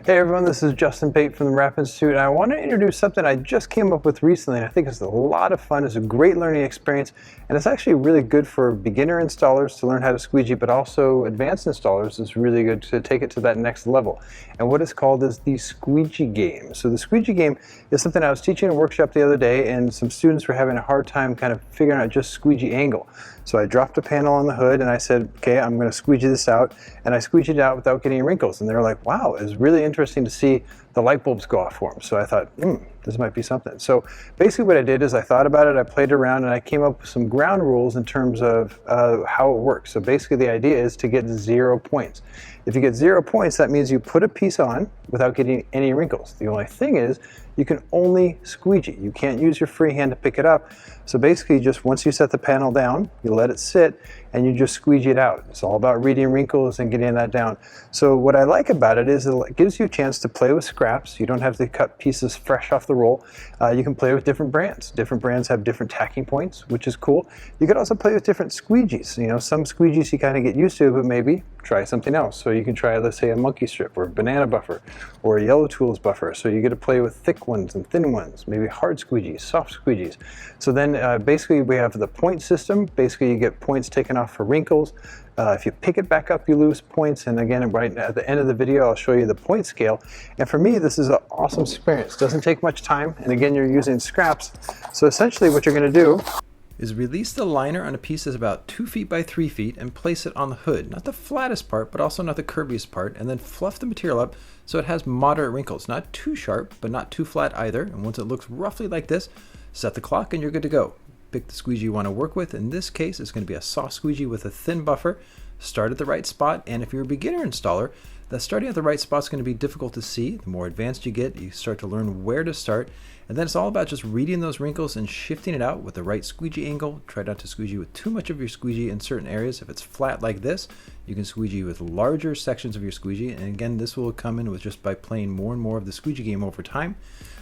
Hey everyone, this is Justin Pate from the Rap Institute, and I want to introduce something I just came up with recently, and I think it's a lot of fun. It's a great learning experience, and it's actually really good for beginner installers to learn how to squeegee, but also advanced installers. It's really good to take it to that next level. And what it's called is the Squeegee game. So the Squeegee game is something I was teaching in a workshop the other day, and some students were having a hard time kind of figuring out just squeegee angle. So I dropped a panel on the hood and I said, okay, I'm going to squeegee this out, and I squeegeed it out without getting wrinkles. And they were like, wow, it's really interesting to see the light bulbs go off for them. So I thought, this might be something. So basically what I did is I thought about it, I played around, and I came up with some ground rules in terms of how it works. So basically the idea is to get 0 points. If you get 0 points, that means you put a piece on without getting any wrinkles. The only thing is you can only squeegee. You can't use your free hand to pick it up. So basically just once you set the panel down, you let it sit and you just squeegee it out. It's all about reading wrinkles and getting that down. So what I like about it is it gives you a chance to play with scraps. You don't have to cut pieces fresh off the roll. You can play with different brands. Different brands have different tacking points, which is cool. You could also play with different squeegees. You know, some squeegees you kind of get used to, but maybe try something else. So you can try, let's say, a monkey strip or a banana buffer or a yellow tools buffer. So you get to play with thick ones and thin ones, maybe hard squeegees, soft squeegees. So then basically we have the point system. Basically you get points taken off for wrinkles. If you pick it back up, you lose points. And again, right at the end of the video, I'll show you the point scale. And for me, this is an awesome experience. It doesn't take much time. And again, you're using scraps. So essentially what you're going to do is release the liner on a piece that's about 2 feet by 3 feet and place it on the hood. Not the flattest part, but also not the curviest part. And then fluff the material up so it has moderate wrinkles. Not too sharp, but not too flat either. And once it looks roughly like this, set the clock and you're good to go. Pick the squeegee you want to work with. In this case, it's going to be a soft squeegee with a thin buffer. Start at the right spot, and if you're a beginner installer, that starting at the right spot is going to be difficult to see. The more advanced you get, you start to learn where to start, and then it's all about just reading those wrinkles and shifting it out with the right squeegee angle. Try not to squeegee with too much of your squeegee in certain areas. If it's flat like this, you can squeegee with larger sections of your squeegee, and again, this will come in with just by playing more and more of the squeegee game over time.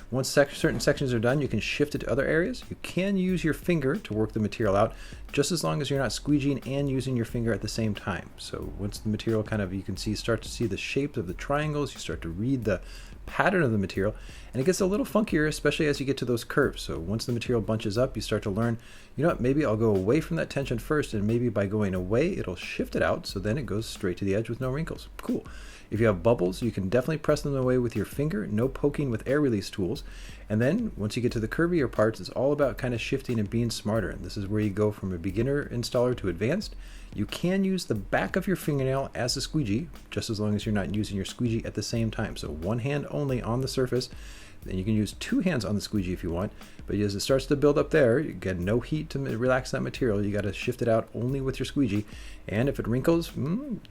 Once certain sections are done, you can shift it to other areas. You can use your finger to work the material out, just as long as you're not squeegeeing and using your finger at the same time. So once the material kind of, you can start to see the shapes of the triangles, you start to read the pattern of the material, and it gets a little funkier, especially as you get to those curves. So once the material bunches up, you start to learn, you know what, maybe I'll go away from that tension first, and maybe by going away, it'll shift it out, so then it goes straight to the edge with no wrinkles. Cool. If you have bubbles, you can definitely press them away with your finger, no poking with air release tools. And then once you get to the curvier parts, it's all about kind of shifting and being smarter. And this is where you go from a beginner installer to advanced. You can use the back of your fingernail as a squeegee, just as long as you're not using your squeegee at the same time. So one hand only on the surface. Then you can use 2 hands on the squeegee if you want, but as it starts to build up there, you get no heat to relax that material. You got to shift it out only with your squeegee, and if it wrinkles,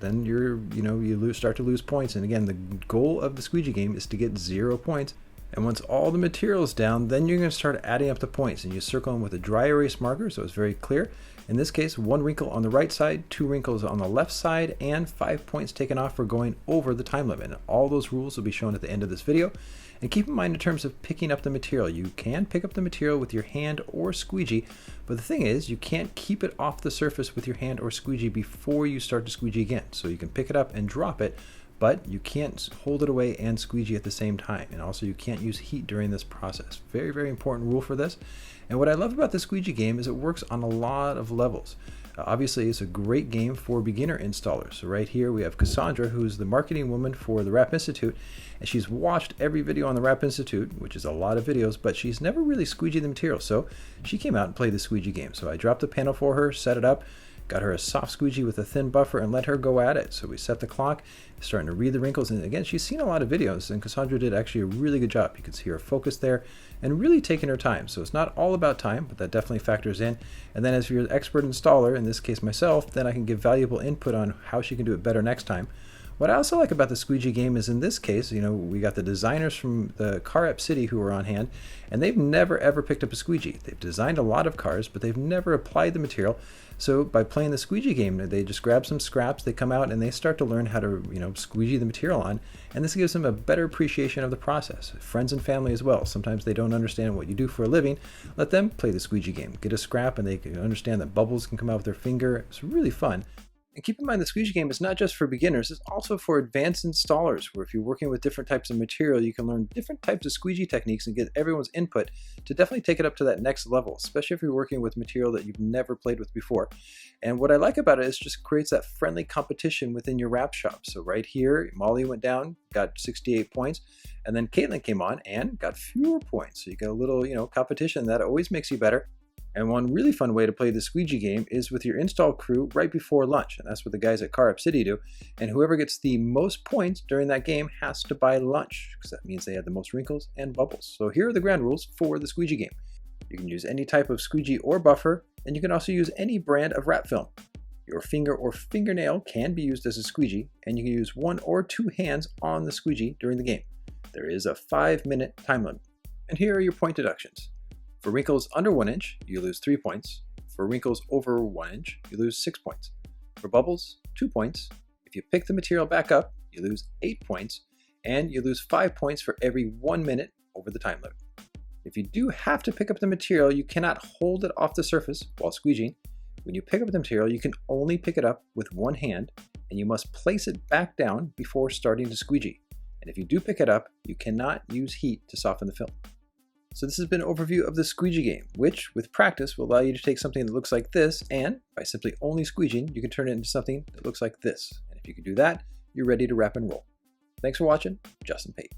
then you start to lose points. And again, the goal of the squeegee game is to get 0 points. And once all the material is down, then you're going to start adding up the points, and you circle them with a dry erase marker so it's very clear. In this case, 1 wrinkle on the right side, 2 wrinkles on the left side, and 5 points taken off for going over the time limit. And all those rules will be shown at the end of this video. And keep in mind in terms of picking up the material, you can pick up the material with your hand or squeegee, but the thing is you can't keep it off the surface with your hand or squeegee before you start to squeegee again. So you can pick it up and drop it, but you can't hold it away and squeegee at the same time. And also you can't use heat during this process. Very, very important rule for this. And what I love about the squeegee game is it works on a lot of levels. Obviously, it's a great game for beginner installers. So right here we have Cassandra, who's the marketing woman for the Rap Institute, and she's watched every video on the Rap Institute, which is a lot of videos, but she's never really squeegeed the material. So she came out and played the squeegee game. So I dropped the panel for her, set it up, got her a soft squeegee with a thin buffer, and let her go at it. So we set the clock, starting to read the wrinkles. And again, she's seen a lot of videos, and Cassandra did actually a really good job. You can see her focus there and really taking her time. So it's not all about time, but that definitely factors in. And then as you're an expert installer, in this case myself, then I can give valuable input on how she can do it better next time. What I also like about the squeegee game is in this case, we got the designers from the Car App City who were on hand, and they've never ever picked up a squeegee. They've designed a lot of cars, but they've never applied the material. So by playing the squeegee game, they just grab some scraps, they come out and they start to learn how to, squeegee the material on, and this gives them a better appreciation of the process. Friends and family as well. Sometimes they don't understand what you do for a living. Let them play the squeegee game. Get a scrap and they can understand that bubbles can come out with their finger. It's really fun. And keep in mind the Squeegee game is not just for beginners, it's also for advanced installers, where if you're working with different types of material, you can learn different types of squeegee techniques and get everyone's input to definitely take it up to that next level, especially if you're working with material that you've never played with before. And what I like about it is just creates that friendly competition within your wrap shop. So right here, Molly went down, got 68 points, and then Caitlin came on and got fewer points. So you got a little, competition that always makes you better. And one really fun way to play the Squeegee game is with your install crew right before lunch. And that's what the guys at Car Up City do. And whoever gets the most points during that game has to buy lunch, because that means they have the most wrinkles and bubbles. So here are the ground rules for the Squeegee game. You can use any type of squeegee or buffer, and you can also use any brand of wrap film. Your finger or fingernail can be used as a squeegee, and you can use 1 or 2 hands on the squeegee during the game. There is a 5-minute time limit. And here are your point deductions. For wrinkles under 1 inch, you lose 3 points. For wrinkles over 1 inch, you lose 6 points. For bubbles, 2 points. If you pick the material back up, you lose 8 points, and you lose 5 points for every 1 minute over the time limit. If you do have to pick up the material, you cannot hold it off the surface while squeegeeing. When you pick up the material, you can only pick it up with 1 hand, and you must place it back down before starting to squeegee. And if you do pick it up, you cannot use heat to soften the film. So this has been an overview of the Squeegee game, which, with practice, will allow you to take something that looks like this, and by simply only squeegeeing, you can turn it into something that looks like this. And if you can do that, you're ready to wrap and roll. Thanks for watching. Justin Pate.